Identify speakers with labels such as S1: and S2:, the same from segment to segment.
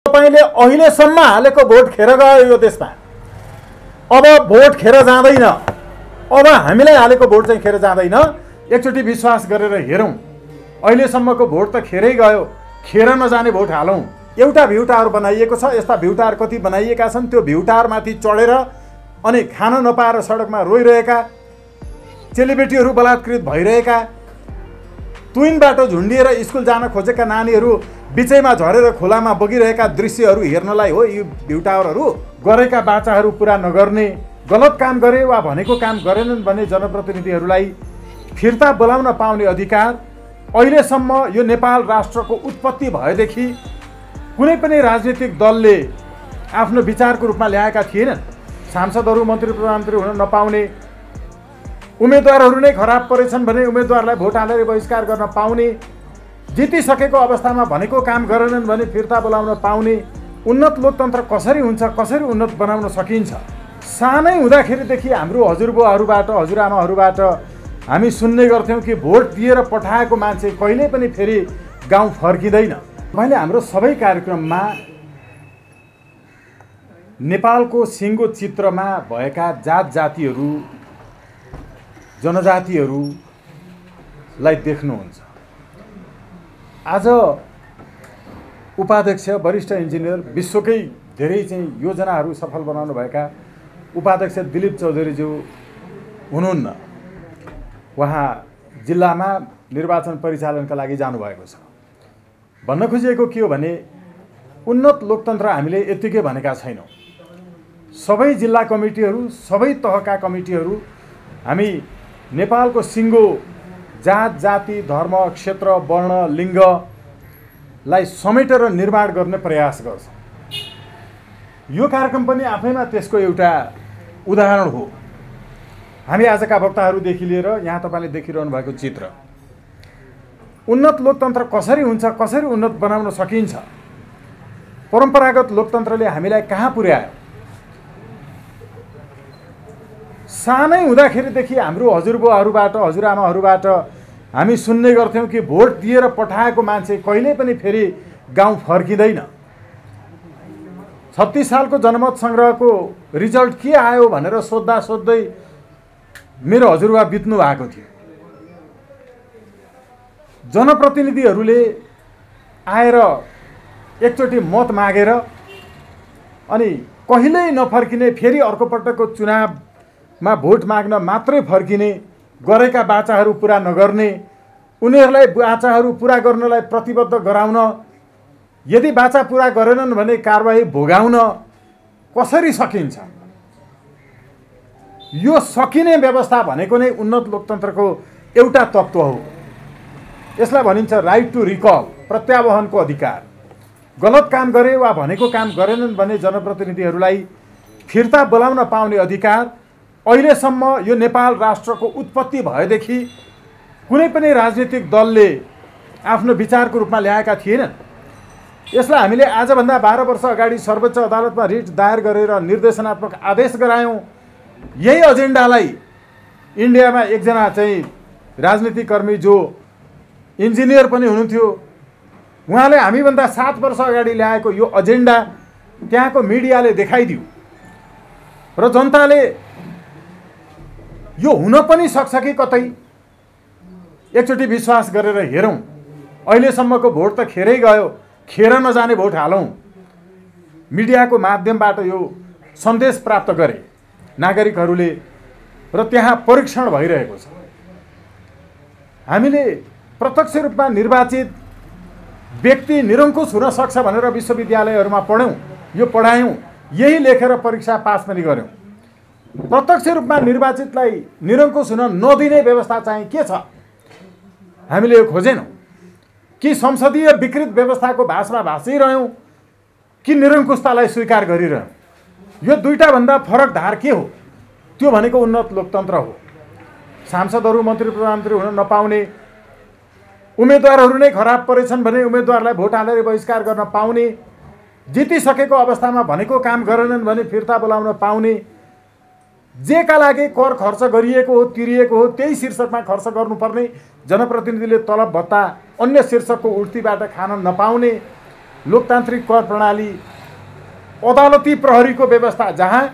S1: तपाईले अहिलेसम्म हालेको भोट खेर गयो यो देशमा। अब भोट खेर जाँदैन। अब हामीलाई हालेको भोट चाहिँ खेर जाँदैन। एकचोटि विश्वास गरेर हेरौँ। अहिलेसम्मको भोट त खेरै गयो। खेर नजाने भोट हालौँ। एउटा भ्यू टावर बनाइएको छ। यस्ता भ्यू टावर कति बनाइएका छन्। त्यो भ्यू टावरमाथि चढेर अनि खान नपाएर सडकमा रोइरहेका, चेलीबेटीहरू बलात्कृत भइरहेका, तुइन बाटो झुन्डिएर स्कुल जान खोजेका नानीहरू बिचैमा झरेर खोलामा बगिरहेका दृश्यहरू हेर्नलाई हो यी भ्यू टावरहरू। गरेका बाचाहरू पुरा नगर्ने, गलत काम गरे वा भनेको काम गरेनन् भने जनप्रतिनिधिहरूलाई फिर्ता बोलाउन पाउने अधिकार अहिलेसम्म यो नेपाल राष्ट्रको उत्पत्ति भएदेखि कुनै पनि राजनीतिक दलले आफ्नो विचारको रूपमा ल्याएका थिएनन्। सांसदहरू मन्त्री प्रधानमन्त्री हुन नपाउने, उम्मेदवारहरू नै खराब परेछन् भने उम्मेदवारलाई भोट हालेर बहिष्कार गर्न पाउने, जितिसकेको अवस्थामा भनेको काम गरेनन् भने फिर्ता बोलाउन पाउने। उन्नत लोकतन्त्र कसरी हुन्छ, कसरी उन्नत बनाउन सकिन्छ? सानै हुँदाखेरिदेखि हाम्रो हजुरबुवाहरूबाट, हजुरआमाहरूबाट हामी सुन्ने गर्थ्यौँ कि भोट दिएर पठाएको मान्छे कहिल्यै पनि फेरि गाउँ फर्किँदैन। मैले हाम्रो सबै कार्यक्रममा नेपालको सिङ्गो चित्रमा भएका जात जातिहरू, जनजातिहरूलाई देख्नुहुन्छ। आज उपाध्यक्ष, वरिष्ठ इन्जिनियर, विश्वकै धेरै चाहिँ योजनाहरू सफल बनाउनु भएका उपाध्यक्ष दिलीप चौधरीज्यू हुनुहुन्न। उहाँ जिल्लामा निर्वाचन परिचालनका लागि जानुभएको छ। भन्न खोजिएको के हो भने उन्नत लोकतन्त्र हामीले यत्तिकै भनेका छैनौँ। सबै जिल्ला कमिटीहरू, सबै तहका कमिटीहरू हामी नेपालको सिङ्गो जात जाति धर्म क्षेत्र वर्ण लिङ्गलाई समेटेर निर्माण गर्ने प्रयास गर्छ। यो कार्यक्रम पनि आफैमा त्यसको एउटा उदाहरण हो। हामी आजका वक्ताहरूदेखि लिएर यहाँ तपाईँले देखिरहनु भएको चित्र, उन्नत लोकतन्त्र कसरी हुन्छ, कसरी उन्नत बनाउन सकिन्छ, परम्परागत लोकतन्त्रले हामीलाई कहाँ पुर्यायो। सानै हुँदाखेरिदेखि हाम्रो हजुरबुवाहरूबाट, हजुरआमाहरूबाट हामी सुन्ने गर्थ्यौँ कि भोट दिएर पठाएको मान्छे कहिल्यै पनि फेरि गाउँ फर्किँदैन। 36 सालको जनमत सङ्ग्रहको रिजल्ट के आयो भनेर सोद्धा सोध्दै मेरो हजुरबा बित्नु भएको थियो। जनप्रतिनिधिहरूले आएर एकचोटि मत मागेर अनि कहिल्यै नफर्किने, फेरि अर्को पटकको चुनावमा भोट माग्न मात्रै फर्किने, गरेका बाचाहरू पुरा नगर्ने, उनीहरूलाई बाचाहरू पुरा गर्नलाई प्रतिबद्ध गराउन, यदि बाचा पुरा गरेनन् भने कारबाही भोगाउन कसरी सकिन्छ? यो सकिने व्यवस्था भनेको नै उन्नत लोकतन्त्रको एउटा तत्त्व हो। यसलाई भनिन्छ राइट टु रिकल, प्रत्यावहनको अधिकार। गलत काम गरे वा भनेको काम गरेनन् भने जनप्रतिनिधिहरूलाई फिर्ता बोलाउन पाउने अधिकार अहिलेसम्म यो नेपाल राष्ट्रको उत्पत्ति भएदेखि कुनै पनि राजनीतिक दलले आफ्नो विचारको रूपमा ल्याएका थिएनन्। यसलाई हामीले आजभन्दा 12 वर्ष अगाडि सर्वोच्च अदालतमा रिट दायर गरेर निर्देशनात्मक आदेश गरायौँ। यही एजेन्डालाई इन्डियामा एकजना चाहिँ राजनीतिक कर्मी जो इन्जिनियर पनि हुनुहुन्थ्यो, उहाँले हामीभन्दा 7 वर्ष अगाडि ल्याएको यो एजेन्डा त्यहाँको मिडियाले देखाइदियो र जनताले यो हुन पनि सक्छ कि कतै एकचोटि विश्वास गरेर हेरौँ। अहिलेसम्मको भोट त खेरै गयो। खेर नजाने भोट हालौँ। मिडियाको माध्यमबाट यो सन्देश प्राप्त गरे नागरिकहरूले र त्यहाँ परीक्षण भइरहेको छ। हामीले प्रत्यक्ष रूपमा निर्वाचित व्यक्ति निरङ्कुश हुन सक्छ भनेर विश्वविद्यालयहरूमा पढ्यौँ, यो पढायौँ, यही लेखेर परीक्षा पास पनि गऱ्यौँ। प्रत्यक्ष रूपमा निर्वाचितलाई निरङ्कुश हुन नदिने व्यवस्था चाहिँ के छ? हामीले यो खोजेनौँ कि संसदीय विकृत व्यवस्थाको भाषमा भाँचिरह्यौँ कि निरङ्कुशतालाई स्वीकार गरिरह्यौँ। यो दुईटा भन्दा फरक धार के हो? त्यो भनेको उन्नत लोकतन्त्र हो। सांसदहरू मन्त्री प्रधानमन्त्री हुन नपाउने, उम्मेदवारहरू नै खराब परेछन् भने उम्मेदवारलाई भोट हालेर बहिष्कार गर्न पाउने, जितिसकेको अवस्थामा भनेको काम गरेनन् भने फिर्ता बोलाउन पाउने, जेका लागि कर खर्च गरिएको हो, तिरिएको हो, त्यही शीर्षकमा खर्च गर्नुपर्ने, जनप्रतिनिधिले तलब भत्ता अन्य शीर्षकको उठ्तीबाट खान नपाउने, लोकतान्त्रिक कर प्रणाली, अदालती प्रहरीको व्यवस्था, जहाँ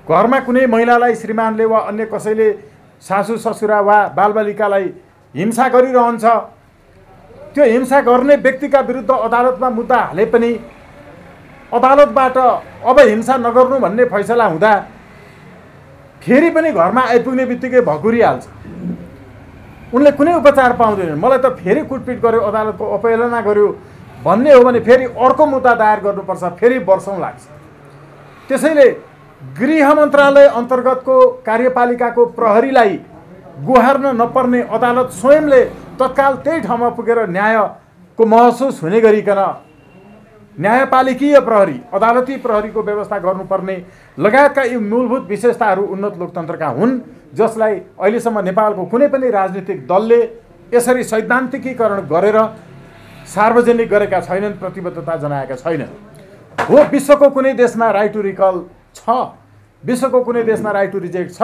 S1: घरमा कुनै महिलालाई श्रीमानले वा अन्य कसैले सासू ससुरा वा बालबालिकालाई हिंसा गरिरहन्छ, त्यो हिंसा गर्ने व्यक्तिका विरुद्ध अदालतमा मुद्दा हाले पनि अदालतबाट अब हिंसा नगर्नु भन्ने फैसला हुँदा फेरि पनि घरमा आइपुग्ने बित्तिकै भकुरिहाल्छ। उनले कुनै उपचार पाउँदैनन्। मलाई त फेरि कुटपिट गर्यो, अदालतको अपहेलना गर्यो भन्ने हो भने फेरि अर्को मुद्दा दायर गर्नुपर्छ, फेरि वर्षौँ लाग्छ। त्यसैले गृह मन्त्रालय अन्तर्गतको कार्यपालिकाको प्रहरीलाई गुहार्न नपर्ने अदालत स्वयंले तत्काल त्यही ठाउँमा पुगेर न्यायको महसुस हुने गरिकन न्यायपालिकीय प्रहरी, अदालती प्रहरीको व्यवस्था गर्नुपर्ने लगायतका यी मूलभूत विशेषताहरू उन्नत लोकतन्त्रका हुन्, जसलाई अहिलेसम्म नेपालको कुनै पनि राजनीतिक दलले यसरी सैद्धान्तिकीकरण गरेर सार्वजनिक गरेका छैनन्, प्रतिबद्धता जनाएका छैनन्। हो, विश्वको कुनै देशमा राइट टु रिकल छ, विश्वको कुनै देशमा राइट टु रिजेक्ट छ,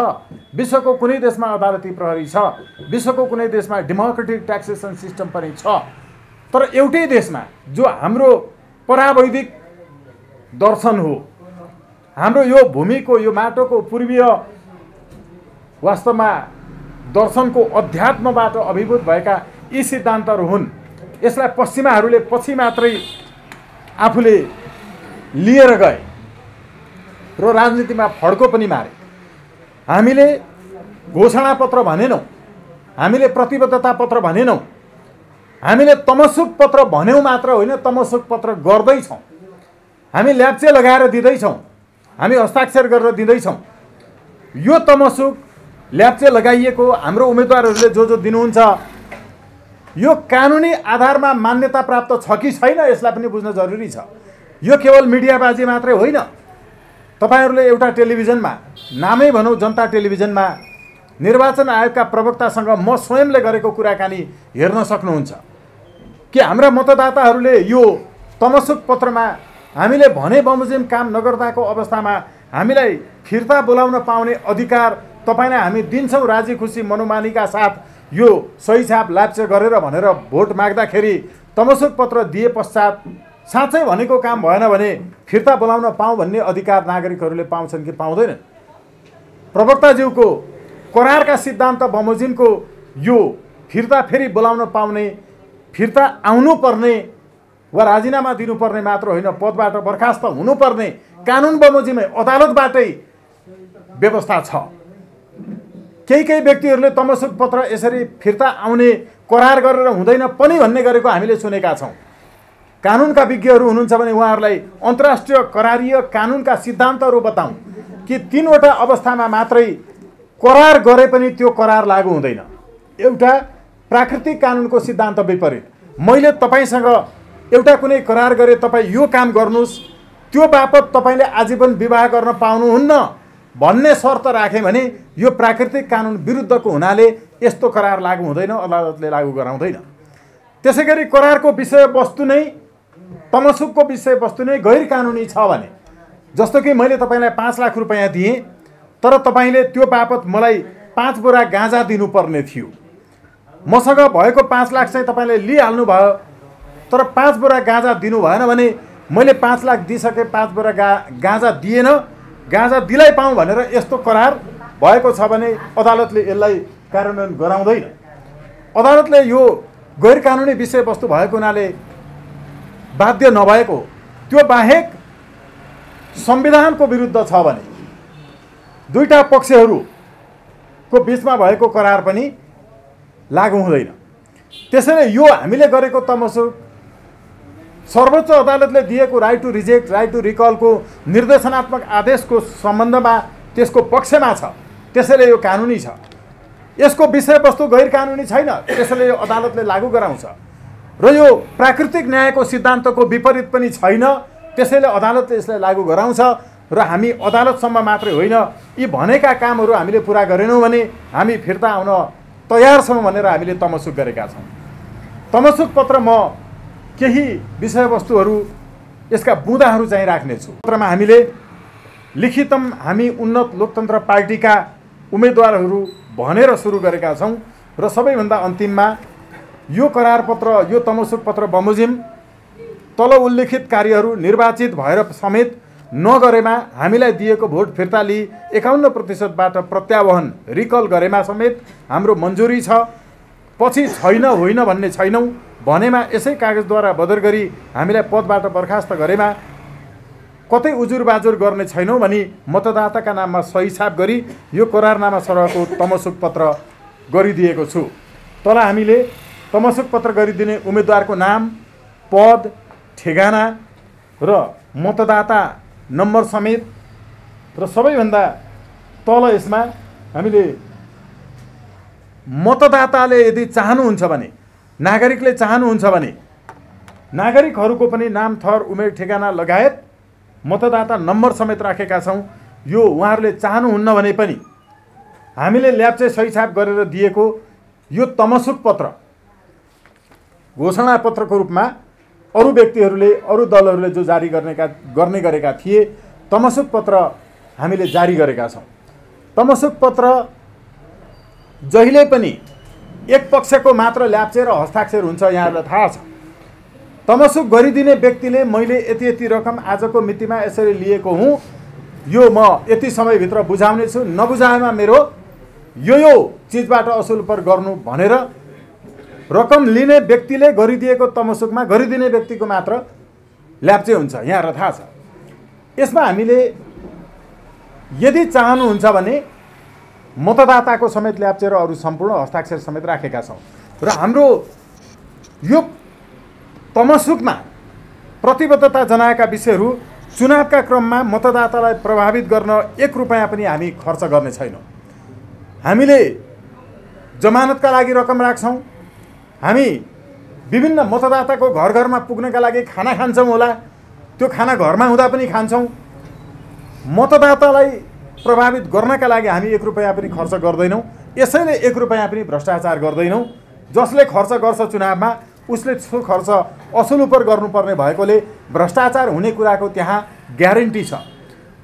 S1: विश्वको कुनै देशमा अदालती प्रहरी छ, विश्वको कुनै देशमा डेमोक्रेटिक ट्याक्सेसन सिस्टम पनि छ। तर एउटै देशमा, जो हाम्रो परावैदिक दर्शन हो, हाम्रो यो भूमिको, यो माटोको पूर्वीय वास्तवमा दर्शनको अध्यात्मबाट अभिभूत भएका यी सिद्धान्तहरू हुन्। यसलाई पश्चिमाहरूले पछि मात्रै आफूले लिएर गए र राजनीतिमा फड्को पनि मारे। हामीले घोषणापत्र भनेनौँ, हामीले प्रतिबद्धता पत्र भनेनौँ, हामीले तमसुक पत्र भन्यौँ मात्र होइन, तमसुक पत्र गर्दैछौँ। हामी ल्याप्चे लगाएर दिँदैछौँ, हामी हस्ताक्षर गरेर दिँदैछौँ। यो तमसुक ल्याप्चे लगाइएको हाम्रो उम्मेदवारहरूले जो दिनुहुन्छ, यो कानुनी आधारमा मान्यता प्राप्त छ कि छैन, यसलाई पनि बुझ्न जरुरी छ। यो केवल मिडियाबाजी मात्रै होइन। तपाईहरूले एउटा टेलिभिजनमा, नामै भनौँ जनता टेलिभिजनमा, निर्वाचन आयोगका प्रवक्तासँग म स्वयंले गरेको कुराकानी हेर्न सक्नुहुन्छ कि हाम्रा मतदाताहरूले यो तमसुक पत्रमा हामीले भने बमोजिम काम नगर्दाको अवस्थामा हामीलाई फिर्ता बोलाउन पाउने अधिकार तपाईँलाई हामी दिन्छौँ राजी खुसी मनोमानीका साथ, यो सही छाप ल्याप्चे गरेर भनेर भोट माग्दाखेरि तमसुक पत्र दिए पश्चात साँच्चै भनेको काम भएन भने फिर्ता बोलाउन पाऊँ भन्ने अधिकार नागरिकहरूले पाउँछन् कि पाउँदैनन्? प्रवक्ताज्यूको करारका सिद्धान्त बमोजिमको यो फिर्ता फेरि बोलाउन पाउने, फिर्ता आउनुपर्ने वा राजीनामा दिनुपर्ने मात्र होइन, पदबाट बर्खास्त हुनुपर्ने कानुन बमोजिमै अदालतबाटै व्यवस्था छ। केही व्यक्तिहरूले तमसुक पत्र यसरी फिर्ता आउने करार गरेर हुँदैन पनि भन्ने गरेको हामीले सुनेका छौँ। कानुनका विज्ञहरू हुनुहुन्छ भने उहाँहरूलाई अन्तर्राष्ट्रिय करारीय कानुनका सिद्धान्तहरू बताउँ कि 3वटा अवस्थामा मात्रै करार गरे पनि त्यो करार लागू हुँदैन। एउटा प्राकृतिक कानुनको सिद्धान्त विपरीत, मैले तपाईँसँग एउटा कुनै करार गरे तपाईँ यो काम गर्नुहोस्, त्यो बापत तपाईँले आजीवन विवाह गर्न पाउनुहुन्न भन्ने शर्त राखेँ भने यो प्राकृतिक कानुन विरुद्धको हुनाले यस्तो करार लागू हुँदैन, अदालतले लागू गराउँदैन। त्यसै गरी करारको विषयवस्तु नै, तमसुकको विषयवस्तु नै गैर कानुनी छ भने, जस्तो कि मैले तपाईँलाई 5 लाख रुपैयाँ दिएँ तर तपाईँले त्यो बापत मलाई 5 बोरा गाँजा दिनुपर्ने थियो। मसँग भएको 5 लाख चाहिँ तपाईँले लिइहाल्नु भयो, तर 5 बोरा गाँजा दिनु भएन भने मैले 5 लाख दिइसके, 5 बोरा गाँजा दिएन, गाँजा दिलाई पाऊँ भनेर यस्तो करार भएको छ भने अदालतले यसलाई कार्यान्वयन गराउँदैन। अदालतले यो गैर कानुनी विषयवस्तु भएको हुनाले बाध्य नभएको, त्यो बाहेक संविधानको विरुद्ध छ भने दुईटा पक्षहरूको बिचमा भएको करार पनि लागू हुँदैन। त्यसैले यो हामीले गरेको तमसुक सर्वोच्च अदालतले दिएको right to reject, right to रिकलको निर्देशनात्मक आदेशको सम्बन्धमा त्यसको पक्षमा छ। त्यसैले यो कानुनी छ। यसको विषयवस्तु गैर कानुनी छैन, त्यसैले यो अदालतले लागू गराउँछ। र यो प्राकृतिक न्यायको सिद्धान्तको विपरीत पनि छैन, त्यसैले अदालतले यसलाई लागू गराउँछ। र हामी अदालतसम्म मात्रै होइन, यी भनेका कामहरू हामीले पुरा गरेनौँ भने हामी फिर्ता आउन तयार छौँ भनेर हामीले तमसुक गरेका छौँ। तमसुक पत्र म केही विषयवस्तुहरू, यसका बुँदाहरू चाहिँ राख्नेछु। पत्रमा हामीले लिखितम हामी उन्नत लोकतन्त्र पार्टीका उम्मेदवारहरू भनेर सुरु गरेका छौँ र सबैभन्दा अन्तिममा यो करार पत्र, यो तमसुक पत्र बमोजिम तल उल्लेखित कार्यहरू निर्वाचित भएर समेत नगरेमा हामीलाई दिएको भोट फिर्ता लिई 51%बाट प्रत्यावहन रिकल गरेमा समेत हाम्रो मन्जुरी छ। पछि छैन होइन भन्ने छैनौँ भनेमा यसै कागजद्वारा बदर गरी हामीलाई पदबाट बर्खास्त गरेमा कतै उजुर बाजुर गर्ने छैनौँ भनी मतदाताका नाममा सही छाप गरी यो करारनामा सरहको तमसुक पत्र गरिदिएको छु। तल हामीले तमसुक पत्र गरिदिने उम्मेदवारको नाम, पद, ठेगाना र मतदाता नम्बर समेत र सबैभन्दा तल यसमा हामीले मतदाताले यदि चाहनुहुन्छ भने, नागरिकले चाहनुहुन्छ भने नागरिकहरूको पनि नाम, थर, उमेर, ठेगाना लगायत मतदाता नम्बर समेत राखेका छौँ। यो उहाँहरूले चाहनुहुन्न भने पनि हामीले ल्याप्चे सही छाप गरेर दिएको यो तमसुक पत्र घोषणा पत्रको रूपमा अरू व्यक्तिहरूले, अरू दलहरूले जो जारी गर्ने गरेका थिए, तमसुक पत्र हामीले जारी गरेका छौँ। तमसुक पत्र जहिले पनि एक पक्षको मात्र ल्याप्चे र हस्ताक्षर हुन्छ, यहाँहरूलाई थाहा छ। तमसुक गरिदिने व्यक्तिले मैले यति यति रकम आजको मितिमा यसरी लिएको हुँ, यो म यति समयभित्र बुझाउने छु, नबुझाएमा मेरो यो चिजबाट असुल पर गर्नु भनेर रकम लिने व्यक्तिले गरिदिएको तमसुकमा गरिदिने व्यक्तिको मात्र ल्याप्चे हुन्छ, यहाँहरूलाई थाहा छ। यसमा हामीले यदि चाहनुहुन्छ भने मतदाताको समेत ल्याप्चे र अरू सम्पूर्ण हस्ताक्षर समेत राखेका छौँ। र हाम्रो यो तमसुकमा प्रतिबद्धता जनाएका विषयहरू चुनावका क्रममा मतदातालाई प्रभावित गर्न 1 रुपैयाँ पनि हामी खर्च गर्ने छैनौँ। हामीले जमानतका लागि रकम राख्छौँ, हामी विभिन्न मतदाताको घर घरमा पुग्नका लागि खाना खान्छौँ होला, त्यो खाना घरमा हुँदा पनि खान्छौँ। मतदातालाई प्रभावित गर्नका लागि हामी 1 रुपैयाँ पनि खर्च गर्दैनौँ। यसैले 1 रुपैयाँ पनि भ्रष्टाचार गर्दैनौँ। जसले खर्च गर्छ चुनावमा उसले सो खर्च असुल उपर गर्नुपर्ने भएकोले भ्रष्टाचार हुने कुराको त्यहाँ ग्यारेन्टी छ।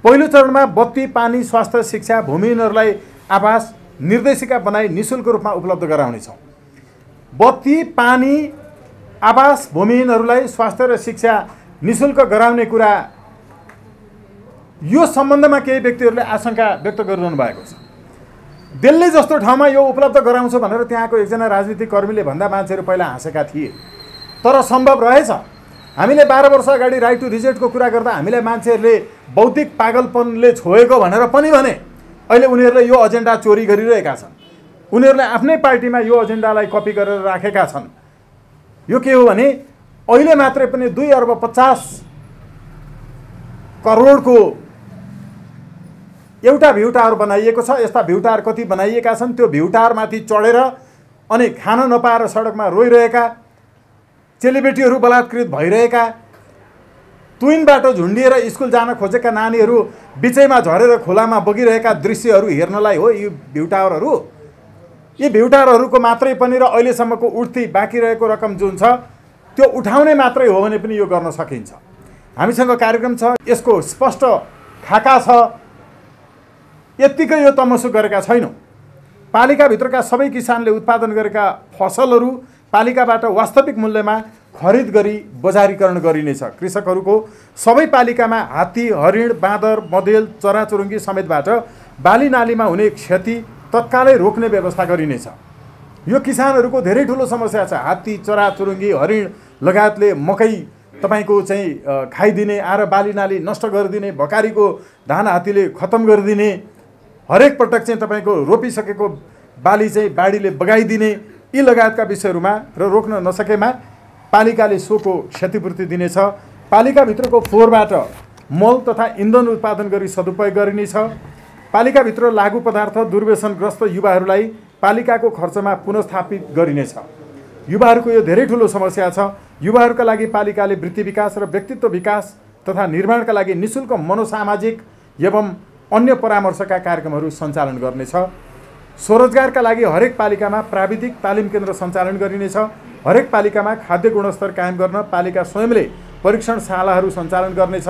S1: पहिलो चरणमा बत्ती, पानी, स्वास्थ्य, शिक्षा, भूमिहीनहरूलाई आवास निर्देशिका बनाई निःशुल्क रूपमा उपलब्ध गराउनेछौँ। बत्ती, पानी, आवास भूमिहीनहरूलाई स्वास्थ्य र शिक्षा निःशुल्क गराउने कुरा यो सम्बन्धमा केही व्यक्तिहरूले आशंका व्यक्त गरिरहनु भएको छ। दिल्ली जस्तो ठाउँमा यो उपलब्ध गराउँछ भनेर त्यहाँको एकजना राजनीतिक कर्मीले भन्दा मान्छेहरू पहिला हाँसेका थिए, तर सम्भव रहेछ। हामीले 12 वर्ष अगाडि राइट टु रिजेक्टको कुरा गर्दा हामीलाई मान्छेहरूले बौद्धिक पागलपनले छोएको भनेर पनि भने अहिले उनीहरूले यो एजेन्डा चोरी गरिरहेका छन्। उनीहरूले आफ्नै पार्टीमा यो एजेन्डालाई कपी गरेर राखेका छन्। यो के हो भने अहिले मात्रै पनि 2 अर्ब 50 करोडको एउटा भ्यू टावर बनाइएको छ। यस्ता भ्यू टावर कति बनाइएका छन्, त्यो भ्यू टावरमाथि चढेर अनि खान नपाएर सडकमा रोइरहेका, चेलीबेटीहरू बलात्कृत भइरहेका, तुइनबाट झुन्डिएर स्कुल जान खोजेका नानीहरू बिचैमा झरेर खोलामा बगिरहेका दृश्यहरू हेर्नलाई हो यी भ्यू टावरहरू। यी भ्यू टावरहरूको मात्रै पनि र अहिलेसम्मको उठ्ती बाँकी रहेको रकम जुन छ त्यो उठाउने मात्रै हो भने पनि यो गर्न सकिन्छ। हामीसँग कार्यक्रम छ, यसको स्पष्ट खाका छ। यत्तिकै यो तमसुक गरेका छैनौँ। पालिकाभित्रका सबै किसानले उत्पादन गरेका फसलहरू पालिकाबाट वास्तविक मूल्यमा खरिद गरी बजारीकरण गरिनेछ। कृषकहरूको सबै पालिकामा हात्ती, हरिण, बाँदर, मदेल, चराचुरुङ्गी समेतबाट बाली नालीमा हुने क्षति तत्कालै रोक्ने व्यवस्था गरिनेछ। यो किसानहरूको धेरै ठुलो समस्या छ। हात्ती, चराचुरुङ्गी, हरिण लगायतले मकै तपाईँको चाहिँ खाइदिने, आएर बाली नाली नष्ट गरिदिने, भकारीको धान हात्तीले खत्तम गरिदिने, हरेक पटक चाहिँ तपाईँको रोपिसकेको बाली चाहिँ बाढीले बगाइदिने, यी लगायतका विषयहरूमा र रोक्न नसकेमा पालिकाले सोको क्षतिपूर्ति दिनेछ। पालिकाभित्रको फोहोरबाट मल तथा इन्धन उत्पादन गरी सदुपयोग गरिनेछ। पालिकाभित्र लागु पदार्थ दुर्व्यसनग्रस्त युवाहरूलाई पालिकाको खर्चमा पुनर्स्थापित गरिनेछ। युवाहरूको यो धेरै ठुलो समस्या छ। युवाहरूका लागि पालिकाले वृत्ति विकास र व्यक्तित्व विकास तथा निर्माणका लागि निःशुल्क मनोसामाजिक एवं अन्य परामर्शका कार्यक्रमहरू सञ्चालन गर्नेछ। स्वरोजगारका लागि हरेक पालिकामा प्राविधिक तालिम केन्द्र सञ्चालन गरिनेछ। हरेक पालिकामा खाद्य गुणस्तर कायम गर्न पालिका स्वयंले परीक्षणशालाहरू सञ्चालन गर्नेछ।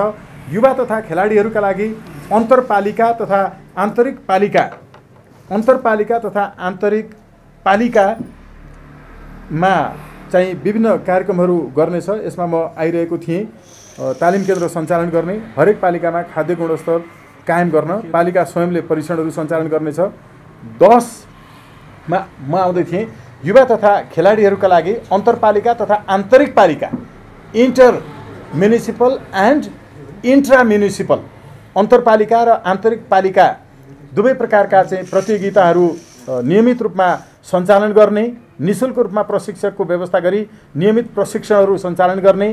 S1: युवा तथा खेलाडीहरूका लागि अन्तरपालिका तथा आन्तरिक पालिकामा चाहिँ विभिन्न कार्यक्रमहरू गर्नेछ। यसमा म आइरहेको थिएँ। तालिम केन्द्र सञ्चालन गर्ने, हरेक पालिकामा खाद्य गुणस्तर कायम गर्न पालिका स्वयंले परीक्षणहरू सञ्चालन गर्नेछ। 10 मा म आउँदै थिएँ, युवा तथा खेलाडीहरूका लागि अन्तरपालिका तथा आन्तरिक पालिका, inter municipal and intra municipal, अन्तरपालिका र आन्तरिक पालिका दुवै प्रकारका चाहिँ प्रतियोगिताहरू नियमित रूपमा सञ्चालन गर्ने, निःशुल्क रूपमा प्रशिक्षकको व्यवस्था गरी नियमित प्रशिक्षणहरू सञ्चालन गर्ने,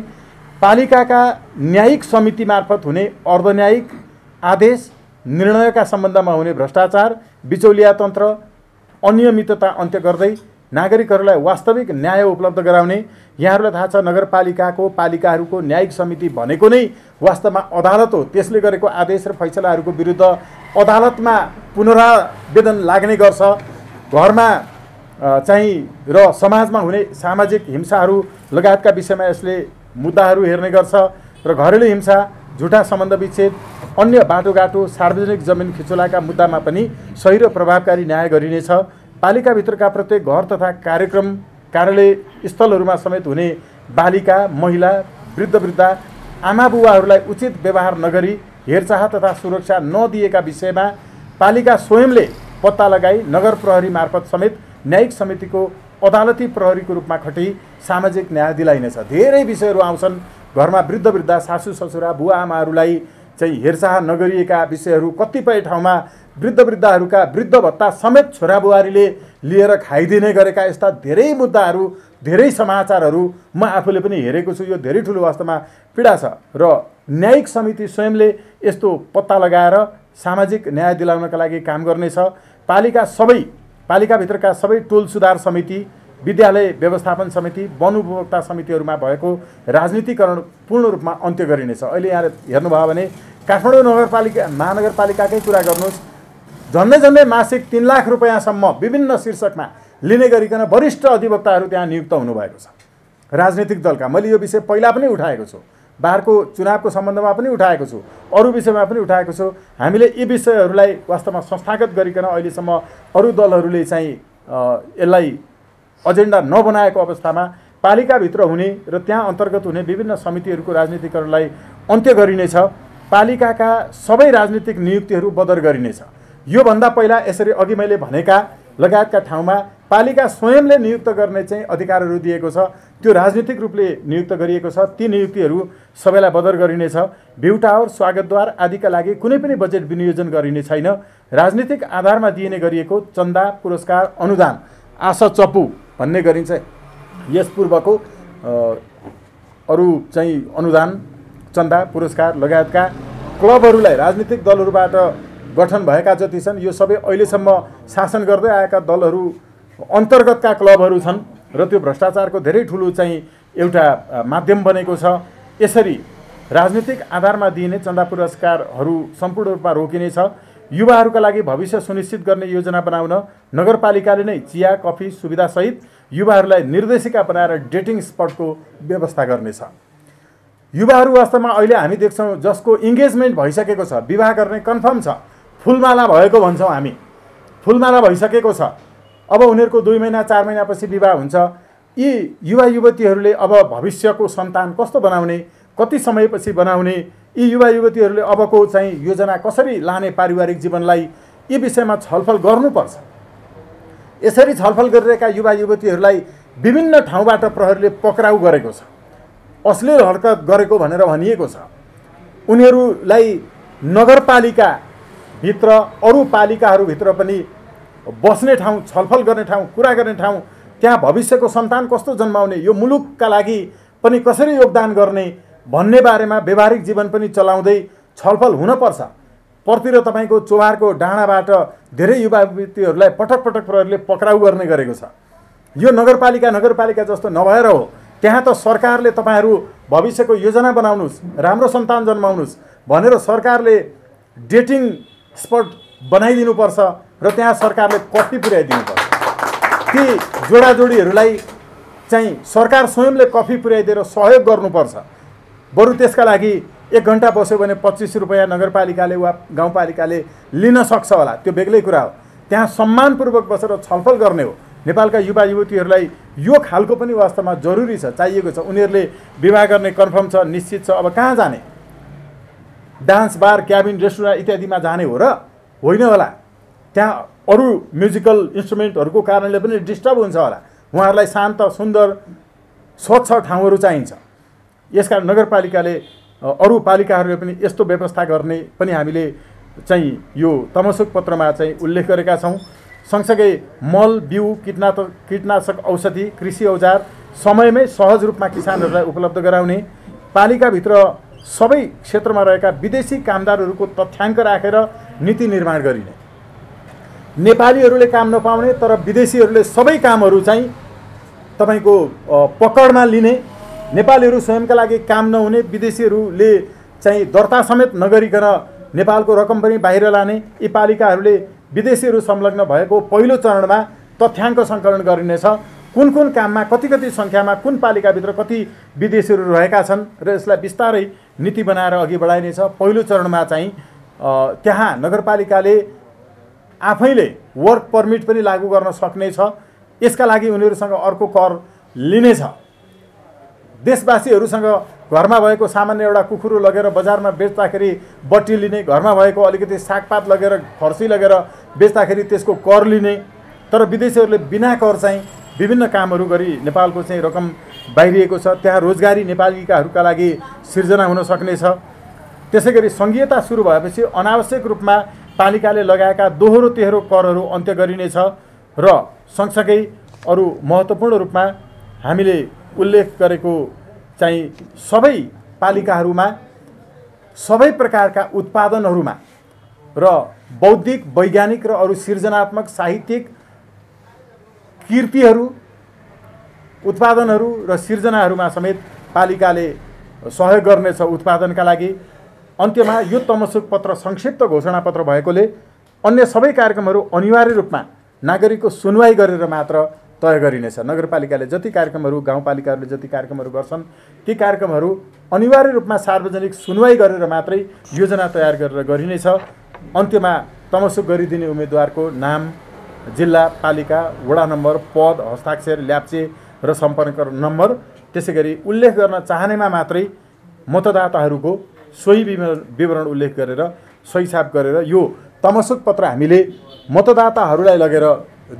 S1: पालिकाका न्यायिक समिति मार्फत हुने अर्धन्यायिक आदेश निर्णयका सम्बन्धमा हुने भ्रष्टाचार, बिचौलिया तन्त्र, अनियमितता अन्त्य गर्दै नागरिकहरूलाई वास्तविक न्याय उपलब्ध गराउने। यहाँहरूलाई थाहा छ, नगरपालिकाको पालिकाहरूको न्यायिक समिति भनेको नै वास्तवमा अदालत हो। त्यसले गरेको आदेश र फैसलाहरूको विरुद्ध अदालतमा पुनरावेदन लाग्ने गर्छ। घरमा चाहिँ र समाजमा हुने सामाजिक हिंसाहरू लगायतका विषयमा यसले मुद्दाहरू हेर्ने गर्छ र घरेलु हिंसा, झुटा सम्बन्ध विच्छेद, अन्य बाटोघाटो, सार्वजनिक जमिन खिचोलाका मुद्दामा पनि सही र प्रभावकारी न्याय गरिनेछ। पालिकाभित्रका प्रत्येक घर तथा कार्यक्रम कार्यालय स्थलहरूमा समेत हुने बालिका, महिला, वृद्ध, आमा बुवाहरूलाई उचित व्यवहार नगरी हेरचाह तथा सुरक्षा नदिएका विषयमा पालिका स्वयंले पत्ता लगाई नगर प्रहरी मार्फत समेत न्यायिक समितिको अदालती प्रहरीको रूपमा खटी सामाजिक न्याय दिलाइनेछ। धेरै विषयहरू आउँछन्। घरमा वृद्ध, सासू ससुरा, बुवा आमाहरूलाई चाहिँ हेरचाह नगरिएका विषयहरू, कतिपय ठाउँमा वृद्धहरूका वृद्ध भत्ता समेत छोराबुहारीले लिएर खाइदिने गरेका यस्ता धेरै मुद्दाहरू, धेरै समाचारहरू म आफूले पनि हेरेको छु। यो धेरै ठुलो वास्तवमा पीडा छ र न्यायिक समिति स्वयंले यस्तो पत्ता लगाएर सामाजिक न्याय दिलाउनका लागि काम गर्नेछ। पालिकाभित्रका सबै टोल सुधार समिति, विद्यालय व्यवस्थापन समिति, वन उपभोक्ता समितिहरूमा भएको राजनीतिकरण पूर्ण रूपमा अन्त्य गरिनेछ। अहिले यहाँ हेर्नुभयो भने काठमाडौँ महानगरपालिकाकै कुरा गर्नुहोस्, झन्डै मासिक 3 लाख रुपैयाँसम्म विभिन्न शीर्षकमा लिने गरिकन वरिष्ठ अधिवक्ताहरू त्यहाँ नियुक्त हुनुभएको छ राजनीतिक दलका। मैले यो विषय पहिला पनि उठाएको छु, बारको चुनावको सम्बन्धमा पनि उठाएको छु, अरू विषयमा पनि उठाएको छु। हामीले यी विषयहरूलाई वास्तवमा संस्थागत गरिकन अहिलेसम्म अरू दलहरूले चाहिँ यसलाई एजेन्डा नबनाएको अवस्थामा पालिकाभित्र हुने र त्यहाँ अन्तर्गत हुने विभिन्न समितिहरूको राजनीतिकरणलाई अन्त्य गरिनेछ। पालिकाका सबै राजनीतिक नियुक्तिहरू बदर गरिनेछ। योभन्दा पहिला यसरी अघि मैले भनेका लगायतका ठाउँमा पालिका स्वयंले नियुक्त गर्ने चाहिँ अधिकारहरू दिएको छ, त्यो राजनीतिक रूपले नियुक्त गरिएको छ। ती नियुक्तिहरू सबैलाई बदर गरिनेछ। भ्यू टावर, स्वागतद्वार आदिका लागि कुनै पनि बजेट विनियोजन गरिने छैन। राजनीतिक आधारमा दिइने गरिएको चन्दा, पुरस्कार, अनुदान, आशा चप्पु भन्ने गरिन्छ। यस पूर्वको अरू चाहिँ अनुदान, चन्दा, पुरस्कार लगायतका क्लबहरूलाई राजनीतिक दलहरूबाट गठन भएका जति छन् यो सबै अहिलेसम्म शासन गर्दै आएका दलहरू अन्तर्गतका क्लबहरू छन् र त्यो भ्रष्टाचारको धेरै ठुलो चाहिँ एउटा माध्यम बनेको छ। यसरी राजनीतिक आधारमा दिइने चन्दा पुरस्कारहरू सम्पूर्ण रूपमा रोकिनेछ। युवाहरूका लागि भविष्य सुनिश्चित गर्ने योजना बनाउन नगरपालिकाले नै चिया, कफी सुविधासहित युवाहरूलाई निर्देशिका बनाएर डेटिङ स्पटको व्यवस्था गर्नेछ। युवाहरू वास्तवमा अहिले हामी देख्छौँ जसको इङ्गेजमेन्ट भइसकेको छ, विवाह गर्ने कन्फर्म छ, फुलमाला भएको भन्छौँ हामी, फुलमाला भइसकेको छ, अब उनीहरूको 2 महिना 4 महिनापछि विवाह हुन्छ। यी युवा युवतीहरूले अब भविष्यको सन्तान कस्तो बनाउने, कति समयपछि बनाउने, यी युवा युवतीहरूले अबको चाहिँ योजना कसरी लाने पारिवारिक जीवनलाई, यी विषयमा छलफल गर्नुपर्छ। यसरी छलफल गरिरहेका युवा युवतीहरूलाई विभिन्न ठाउँबाट प्रहरीले पक्राउ गरेको छ, अश्लील हरकत गरेको भनेर भनिएको छ। उनीहरूलाई नगरपालिकाभित्र अरू पालिकाहरूभित्र पनि बस्ने ठाउँ, छलफल गर्ने ठाउँ, कुरा गर्ने ठाउँ, त्यहाँ भविष्यको सन्तान कस्तो जन्माउने, यो मुलुकका लागि पनि कसरी योगदान गर्ने भन्ने बारेमा व्यवहारिक जीवन पनि चलाउँदै छलफल हुनपर्छ। पर्तिर तपाईँको चोभारको डाँडाबाट धेरै युवा युवतीहरूलाई पटक पटक प्रहरीले पक्राउ गर्ने गरेको छ। यो नगरपालिका जस्तो नभएर हो। त्यहाँ त सरकारले तपाईँहरू भविष्यको योजना बनाउनुहोस्, राम्रो सन्तान जन्माउनुहोस् भनेर सरकारले डेटिङ स्पट बनाइदिनुपर्छ र त्यहाँ सरकारले कफी पुर्याइदिनुपर्छ। ती जोडाजोडीहरूलाई चाहिँ सरकार स्वयंले कफी पुर्याइदिएर सहयोग गर्नुपर्छ। बरु त्यसका लागि 1 घन्टा बस्यो भने 25 रुपैयाँ नगरपालिकाले वा गाउँपालिकाले लिन सक्छ होला, त्यो बेग्लै कुरा हो। त्यहाँ सम्मानपूर्वक बसेर छलफल गर्ने हो, नेपालका युवा युवतीहरूलाई यो खालको पनि वास्तवमा जरुरी छ, चाहिएको छ। उनीहरूले विवाह गर्ने कन्फर्म छ, निश्चित छ, अब कहाँ जाने? डान्स बार, क्याबिन, रेस्टुरेन्ट इत्यादिमा जाने हो र होइन होला? त्यहाँ अरू म्युजिकल इन्स्ट्रुमेन्टहरूको कारणले पनि डिस्टर्ब हुन्छ होला। उहाँहरूलाई शान्त, सुन्दर, स्वच्छ ठाउँहरू चाहिन्छ। यसकारण नगरपालिकाले अरू पालिकाहरूले पनि यस्तो व्यवस्था गर्ने पनि हामीले चाहिँ यो तमसुक पत्रमा चाहिँ उल्लेख गरेका छौँ। सँगसँगै मल, बिउ, कीटनाशक औषधि, कृषि औजार समयमै सहज रूपमा किसानहरूलाई उपलब्ध गराउने, पालिकाभित्र सबै क्षेत्रमा रहेका विदेशी कामदारहरूको तथ्याङ्क राखेर नीति निर्माण गरिने, नेपालीहरूले काम नपाउने तर विदेशीहरूले सबै कामहरू चाहिँ तपाईँको पकडमा लिने, नेपालीहरू स्वयंका लागि काम नहुने, विदेशीहरूले चाहिँ दर्ता समेत नगरिकन नेपालको रकम पनि बाहिर लाने, यी पालिकाहरूले विदेशीहरू संलग्न भएको पहिलो चरणमा तथ्याङ्क सङ्कलन गरिनेछ। कुन कुन काममा कति कति सङ्ख्यामा कुन पालिकाभित्र कति विदेशीहरू रहेका छन् र यसलाई बिस्तारै नीति बनाएर अघि बढाइनेछ। पहिलो चरणमा चाहिँ त्यहाँ नगरपालिकाले आफैले वर्क पर्मिट पनि लागू गर्न सक्नेछ। यसका लागि उनीहरूसँग अर्को कर लिनेछ। देशवासीहरूसँग घरमा भएको सामान्य एउटा कुखुरो लगेर बजारमा बेच्दाखेरि बट्टी लिने, घरमा भएको अलिकति सागपात लगेर फर्सी लगेर बेच्दाखेरि त्यसको कर लिने, तर विदेशीहरूले बिना कर चाहिँ विभिन्न कामहरू गरी नेपालको चाहिँ रकम बाहिरिएको छ। त्यहाँ रोजगारी नेपालीकाहरूका लागि सिर्जना हुन सक्नेछ। त्यसै गरी सङ्घीयता सुरु भएपछि अनावश्यक रूपमा पालिकाले लगाएका दोहोरो तेह्रो करहरू अन्त्य गरिनेछ र सँगसँगै अरू महत्त्वपूर्ण रूपमा हामीले उल्लेख गरेको चाहिँ सबै पालिकाहरूमा सबै प्रकारका उत्पादनहरूमा र बौद्धिक, वैज्ञानिक र अरू सृजनात्मक साहित्यिक कृतिहरू, उत्पादनहरू र सिर्जनाहरूमा समेत पालिकाले सहयोग गर्नेछ उत्पादनका लागि। अन्त्यमा यो तमसुक पत्र संक्षिप्त घोषणापत्र भएकोले अन्य सबै कार्यक्रमहरू अनिवार्य रूपमा नागरिकको सुनवाई गरेर मात्र तय गरिनेछ। नगरपालिकाले जति कार्यक्रमहरू, गाउँपालिकाहरूले जति कार्यक्रमहरू गर्छन् ती कार्यक्रमहरू अनिवार्य रूपमा सार्वजनिक सुनवाई गरेर मात्रै योजना तयार गरेर गरिनेछ। अन्त्यमा तमसुक गरिदिने उम्मेदवारको नाम, जिल्ला, पालिका, वडा नम्बर, पद, हस्ताक्षर, ल्याप्चे र सम्पर्क नम्बर, त्यसै गरी उल्लेख गर्न चाहनेमा मात्रै मतदाताहरूको सोही विवरण उल्लेख गरेर सही छाप गरेर यो तमसुक पत्र हामीले मतदाताहरूलाई लगेर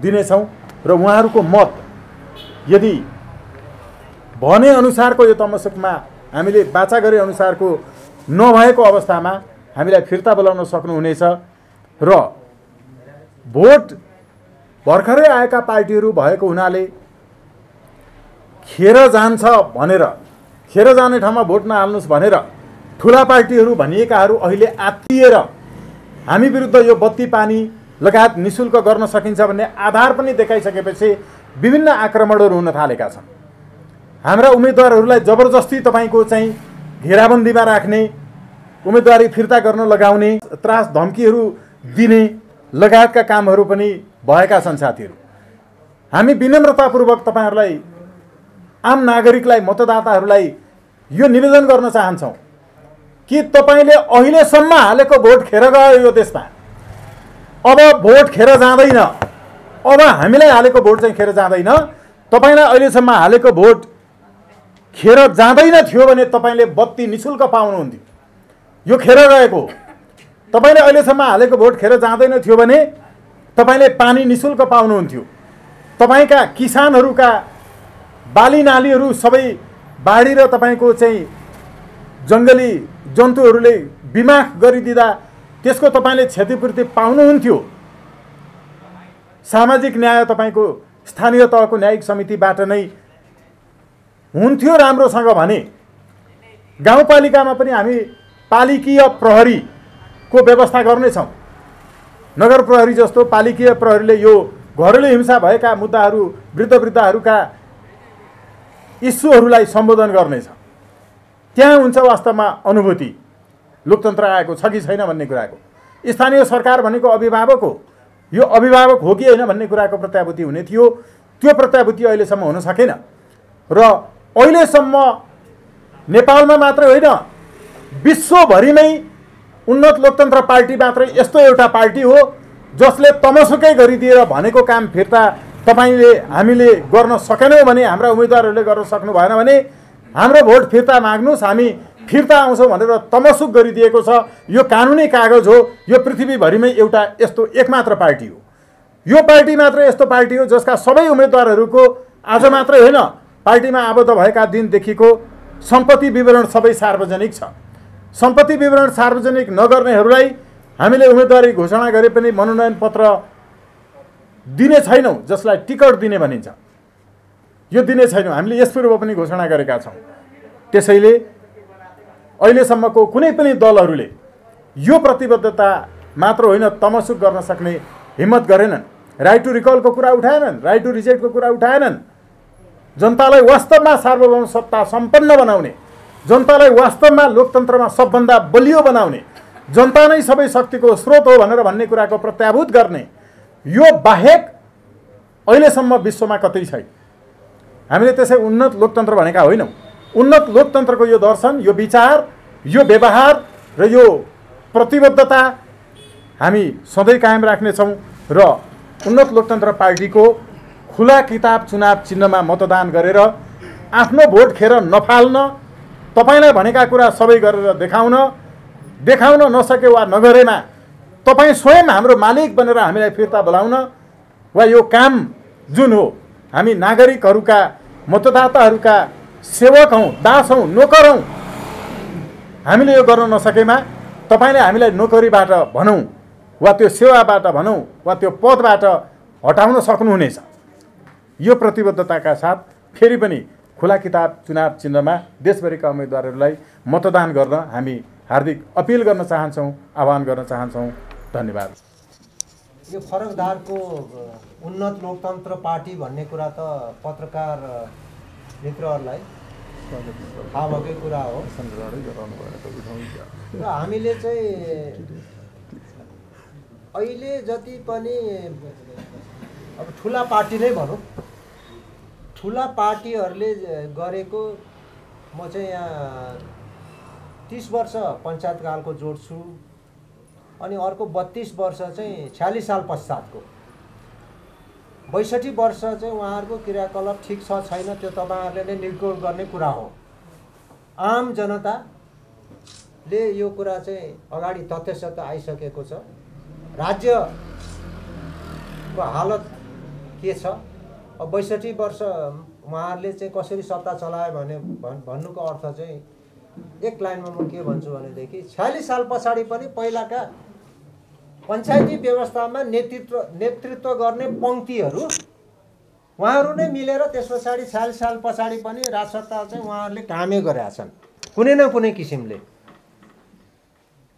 S1: दिनेछौँ र उहाँहरूको मत यदि भने अनुसारको यो तमसुकमा हामीले बाचा गरे अनुसारको नभएको अवस्थामा हामीलाई फिर्ता बोलाउन सक्नुहुनेछ र भोट भर्खरै आएका पार्टीहरू भएको हुनाले खेर जान्छ भनेर, खेर जाने ठाउँमा भोट नहाल्नुहोस् भनेर ठुला पार्टीहरू भनिएकाहरू अहिले आत्तिएर हामी विरुद्ध यो बत्ती पानी लगायत निःशुल्क गर्न सकिन्छ भन्ने आधार पनि देखाइसकेपछि विभिन्न आक्रमणहरू हुन थालेका छन्। हाम्रा उम्मेदवारहरूलाई जबरजस्ती तपाईँको चाहिँ घेराबन्दीमा राख्ने, उम्मेदवारी फिर्ता गर्न लगाउने, त्रास धम्कीहरू दिने लगायतका कामहरू पनि भएका छन्। साथीहरू, हामी विनम्रतापूर्वक तपाईँहरूलाई, आम नागरिकलाई, मतदाताहरूलाई यो निवेदन गर्न चाहन्छौँ कि तपाईँले अहिलेसम्म हालेको भोट खेर गयो यो देशमा। अब भोट खेर जाँदैन, अब हामीलाई हालेको भोट चाहिँ खेर जाँदैन। तपाईँलाई अहिलेसम्म हालेको भोट खेर जाँदैन थियो भने तपाईँले बत्ती निःशुल्क पाउनुहुन्थ्यो। यो खेर गएको। तपाईँले अहिलेसम्म हालेको भोट खेर जाँदैन थियो भने तपाईँले पानी निःशुल्क पाउनुहुन्थ्यो। तपाईँका किसानहरूका बाली नालीहरू सबै बाढी र तपाईँको चाहिँ जङ्गली जन्तुहरूले बिमाख गरिदिँदा त्यसको तपाईँले क्षतिपूर्ति पाउनुहुन्थ्यो। सामाजिक न्याय तपाईँको स्थानीय तहको न्यायिक समितिबाट नै हुन्थ्यो राम्रोसँग भने गाउँपालिकामा पनि हामी पालिकीय प्रहरीको व्यवस्था गर्नेछौँ। नगर प्रहरी जस्तो पालिकीय प्रहरीले यो घरेलु हिंसा भएका मुद्दाहरू, वृद्धवृद्धाहरूका इस्युहरूलाई सम्बोधन गर्नेछ। त्यहाँ हुन्छ वास्तवमा अनुभूति लोकतन्त्र आएको छ कि छैन भन्ने कुराको। स्थानीय सरकार भनेको अभिभावक हो, यो अभिभावक हो कि होइन भन्ने कुराको प्रत्याभूति हुने थियो। त्यो प्रत्याभूति अहिलेसम्म हुन सकेन र अहिलेसम्म नेपालमा मात्रै होइन विश्वभरिमै उन्नत लोकतन्त्र पार्टी मात्रै यस्तो एउटा पार्टी हो जसले तमसुकै गरिदिएर भनेको काम फिर्ता तपाईले हामीले गर्न सकेनौँ भने, हाम्रा उम्मेदवारहरूले गर्न सक्नु भएन भने हाम्रो भोट फिर्ता माग्नुहोस्, हामी फिर्ता आउँछौँ भनेर तमसुक गरिदिएको छ। यो कानुनी कागज हो। यो पृथ्वीभरिमै एउटा यस्तो एकमात्र पार्टी हो। यो पार्टी मात्र यस्तो पार्टी हो जसका सबै उम्मेदवारहरूको आज मात्र होइन, पार्टीमा आबद्ध भएका दिनदेखिको सम्पत्ति विवरण सबै सार्वजनिक छ। सम्पत्ति विवरण सार्वजनिक नगर्नेहरूलाई हामीले उम्मेदवारी घोषणा गरे पनि मनोनयन पत्र दिने छैनौँ, जसलाई टिकट दिने भनिन्छ। यो दिने छैनौँ, हामीले यस पूर्व पनि घोषणा गरेका छौँ। त्यसैले अहिलेसम्मको कुनै पनि दलहरूले यो प्रतिबद्धता मात्र होइन, तमसुक गर्न सक्ने हिम्मत गरेनन्। राइट टु रिकलको कुरा उठाएनन्, राइट टु रिजेक्टको कुरा उठाएनन्। जनतालाई वास्तवमा सार्वभौम सत्ता सम्पन्न बनाउने, जनतालाई वास्तवमा लोकतन्त्रमा सबभन्दा बलियो बनाउने, जनता नै सबै शक्तिको स्रोत हो भनेर भन्ने कुराको प्रत्याभूत गर्ने, यो बाहेक अहिलेसम्म विश्वमा कतै छैन। हामीले त्यसै उन्नत लोकतन्त्र भनेका होइनौँ। उन्नत लोकतन्त्रको यो दर्शन, यो विचार, यो व्यवहार र यो प्रतिबद्धता हामी सधैँ कायम राख्नेछौँ र उन्नत लोकतन्त्र पार्टीको खुला किताब चुनाव चिन्हमा मतदान गरेर आफ्नो भोट खेर नफाल्न, तपाईँलाई भनेका कुरा सबै गरेर देखाउन नसके वा नगरेमा तपाईँ स्वयं हाम्रो मालिक बनेर हामीलाई फिर्ता बोलाउन, वा यो काम जुन हो, हामी नागरिकहरूका, मतदाताहरूका सेवक हौँ, दास हौँ, नोकर हौँ, हामीले यो गर्न नसकेमा तपाईँले हामीलाई नोकरीबाट भनौँ वा त्यो सेवाबाट भनौँ वा त्यो पदबाट हटाउन सक्नुहुनेछ। यो प्रतिबद्धताका साथ फेरि पनि खुला किताब चुनाव चिन्हमा देशभरिका उम्मेदवारहरूलाई मतदान गर्न हामी हार्दिक अपिल गर्न चाहन्छौँ, आह्वान गर्न चाहन्छौँ। धन्यवाद।
S2: यो फरकदारको उन्नत लोकतन्त्र पार्टी भन्ने कुरा त पत्रकार मित्रहरूलाई थाहा भएकै कुरा हो र हामीले चाहिँ अहिले जति पनि अब ठुला पार्टी नै भनौँ, ठुला पार्टीहरूले गरेको, म चाहिँ यहाँ 30 वर्ष पञ्चायतकालको जोड्छु अनि अर्को 32 वर्ष चाहिँ 46 साल पश्चातको, 62 वर्ष चाहिँ उहाँहरूको क्रियाकलाप ठिक छ छैन त्यो तपाईँहरूले नै निर्गोल गर्ने कुरा हो। आम जनताले यो कुरा चाहिँ अगाडि तथ्यसत्य आइसकेको छ। राज्यको हालत के छ, अब 62 वर्ष उहाँहरूले चाहिँ कसरी सत्ता चलायो भने भन्नुको अर्थ चाहिँ एक लाइनमा म के भन्छु भनेदेखि 46 साल पछाडि पनि पहिलाका पञ्चायती व्यवस्थामा नेतृत्व गर्ने पङ्क्तिहरू उहाँहरू नै मिलेर त्यस पछाडि 46 साल पछाडि पनि राजसत्ता चाहिँ उहाँहरूले कामै गरेका छन् कुनै न कुनै किसिमले।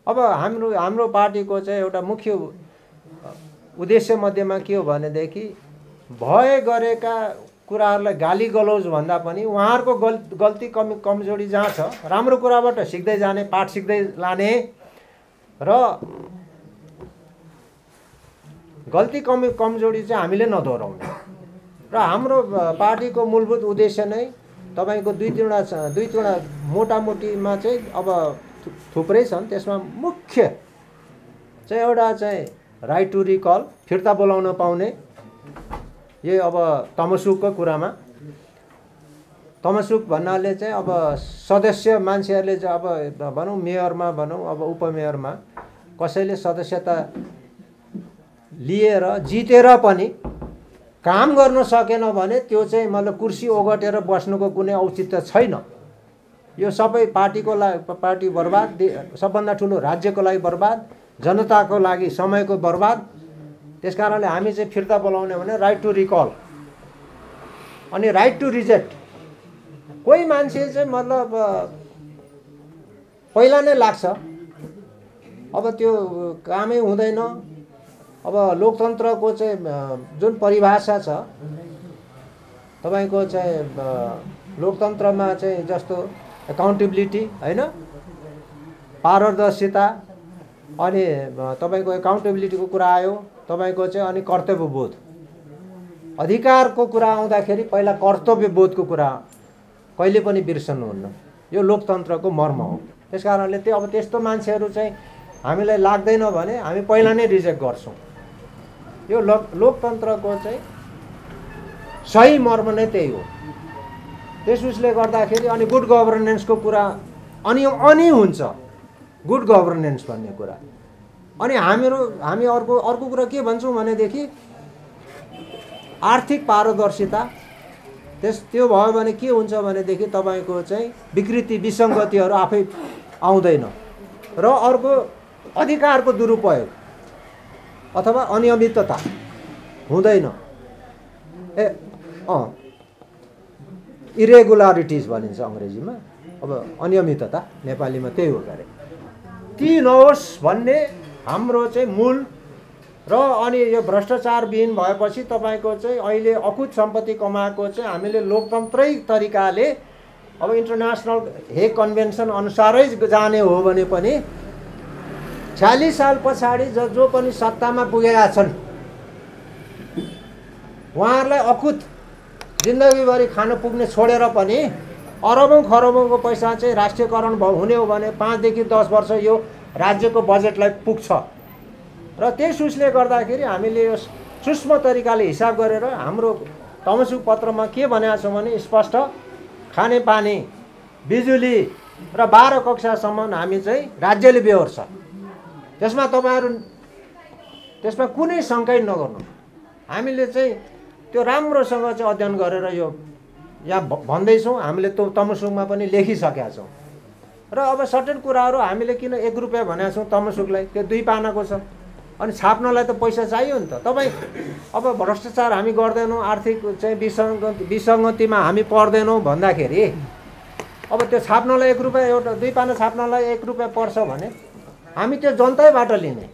S2: अब हाम्रो पार्टीको चाहिँ एउटा मुख्य उद्देश्य मध्येमा के हो भनेदेखि भए गरेका कुराहरूलाई गाली गलौज भन्दा पनि उहाँहरूको गल्ती कमजोरी जहाँ छ राम्रो कुराबाट सिक्दै जाने, पाठ सिक्दै लाने र गल्ती कमजोरी चाहिँ हामीले नदोहोऱ्याउने र हाम्रो पार्टीको मूलभूत उद्देश्य नै तपाईको दुई तीनवटा मोटामोटीमा चाहिँ अब थुप्रै छन्। त्यसमा मुख्य चाहिँ एउटा चाहिँ राइट टु रिकल, फिर्ता बोलाउन पाउने, यही अब तमसुकको कुरामा तमसुक भन्नाले चाहिँ अब सदस्य मान्छेहरूले चाहिँ अब भनौँ मेयरमा भनौँ अब उपमेयरमा कसैले सदस्यता लिएर जितेर पनि काम गर्न सकेन भने त्यो चाहिँ मतलब कुर्सी ओगटेर बस्नुको कुनै औचित्य छैन। यो सबै पार्टीको लागि पार्टी बर्बाद, सबभन्दा ठुलो राज्यको लागि बर्बाद, जनताको लागि समयको बर्बाद। त्यसकारणले हामी चाहिँ फिर्ता बोलाउने भने राइट टु रिकल अनि राइट टु रिजेक्ट। कोही मान्छे चाहिँ मतलब पहिला नै लाग्छ अब त्यो कामै हुँदैन। अब लोकतन्त्रको चाहिँ जुन परिभाषा छ तपाईको चाहिँ लोकतन्त्रमा चाहिँ जस्तो एकाउन्टेबिलिटी हैन, पारदर्शिता, अनि तपाईको एकाउन्टेबिलिटीको कुरा आयो, तपाईको चाहिँ अनि कर्तव्यबोध, अधिकारको कुरा आउँदाखेरि पहिला कर्तव्यबोधको कुरा कहिले पनि बिर्सनुहुन्न। यो लोकतन्त्रको मर्म हो। त्यसकारणले त्यो अब त्यस्तो मान्छेहरू चाहिँ हामीलाई लाग्दैन भने हामी पहिला नै रिजेक्ट गर्छौँ। यो लोकतन्त्रको चाहिँ सही मर्म नै त्यही हो। त्यस उसले गर्दाखेरि अनि गुड गभर्नेन्सको कुरा अनि हुन्छ गुड गभर्नेन्स भन्ने कुरा। अनि हामी अर्को कुरा के भन्छौँ भनेदेखि आर्थिक पारदर्शिता त्यो भयो भने के हुन्छ भनेदेखि तपाईँको चाहिँ विकृति विसङ्गतिहरू आफै आउँदैन। र अर्को अधिकारको दुरुपयोग अथवा अनियमितता हुँदैन। इरेगुलारिटिज भनिन्छ अङ्ग्रेजीमा, अब अनियमितता नेपालीमा त्यही हो गरे। ती नहोस् भन्ने हाम्रो चाहिँ मूल। र अनि यो भ्रष्टाचारविहीन भएपछि तपाईँको चाहिँ अहिले अकुत सम्पत्ति कमाएको चाहिँ हामीले लोकतन्त्रै तरिकाले अब इन्टरनेसनल हेग कन्भेन्सन अनुसारै जाने हो भने पनि 46 साल पछाडि जो पनि सत्तामा पुगेका छन् उहाँहरूलाई अकुत जिन्दगीभरि खान पुग्ने छोडेर पनि अरबौँ खरबौँको पैसा चाहिँ राष्ट्रियकरण हुने हो भने 5 देखि 10 वर्ष यो राज्यको बजेटलाई पुग्छ। र त्यस उसले गर्दाखेरि हामीले यो सूक्ष्म तरिकाले हिसाब गरेर हाम्रो तमसुक पत्रमा के भनेका छौँ भने स्पष्ट खानेपानी बिजुली र 12 कक्षासम्म हामी चाहिँ राज्यले बेहोर्छ। त्यसमा तपाईँहरू त्यसमा कुनै शङ्कै नगर्नु। हामीले चाहिँ त्यो राम्रोसँग चाहिँ अध्ययन गरेर यो यहाँ भन्दैछौँ। हामीले त्यो तमसुकमा पनि लेखिसकेका छौँ। र अब सर्टेन कुराहरू हामीले किन 1 रुपियाँ भनेका छौँ तमसुकलाई, त्यो 2 पानाको छ। अनि छाप्नलाई त पैसा चाहियो नि त। तपाईँ अब भ्रष्टाचार हामी गर्दैनौँ, आर्थिक चाहिँ विसङ्गतिमा हामी पर्दैनौँ भन्दाखेरि अब त्यो छाप्नलाई 1 रुपियाँ, एउटा 2 पाना छाप्नलाई 1 रुपियाँ पर्छ भने हामी त्यो जनताबाट लिने,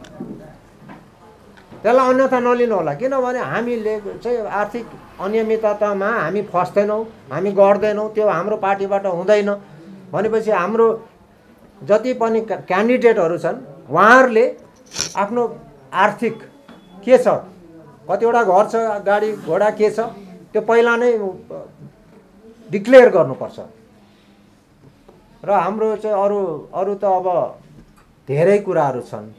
S2: त्यसलाई अन्यथा नलिनु होला। किनभने हामीले चाहिँ आर्थिक अनियमिततामा हामी फस्दैनौँ, हामी गर्दैनौँ, त्यो हाम्रो पार्टीबाट हुँदैन भनेपछि हाम्रो जति पनि क्यान्डिडेटहरू छन् उहाँहरूले आफ्नो आर्थिक के छ, कतिवटा घर छ, गाडी घोडा के छ, त्यो पहिला नै डिक्लेयर गर्नुपर्छ। र हाम्रो चाहिँ अरू त अब धेरै कुराहरू छन्।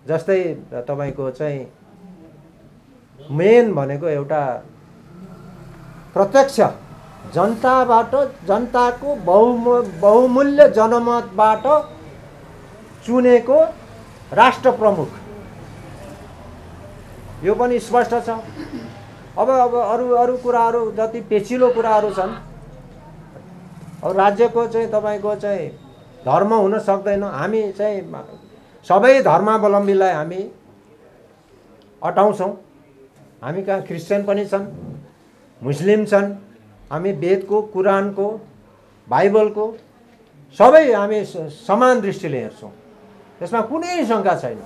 S2: जस्तै तपाईँको चाहिँ मेन भनेको एउटा प्रत्यक्ष जनताबाट, जनताको बहुमूल्य जनमतबाट चुनेको राष्ट्र प्रमुख, यो पनि स्पष्ट छ। अब अरू कुराहरू जति पेचिलो कुराहरू छन्, अब राज्यको चाहिँ तपाईँको चाहिँ धर्म हुन सक्दैन। हामी चाहिँ सबै धर्मावलम्बीलाई हामी अटाउँछौँ। हामी कहाँ क्रिस्चियन पनि छन्, मुस्लिम छन्, हामी वेदको, कुरानको, बाइबलको सबै हामी समान दृष्टिले हेर्छौँ। त्यसमा कुनै शङ्का छैन।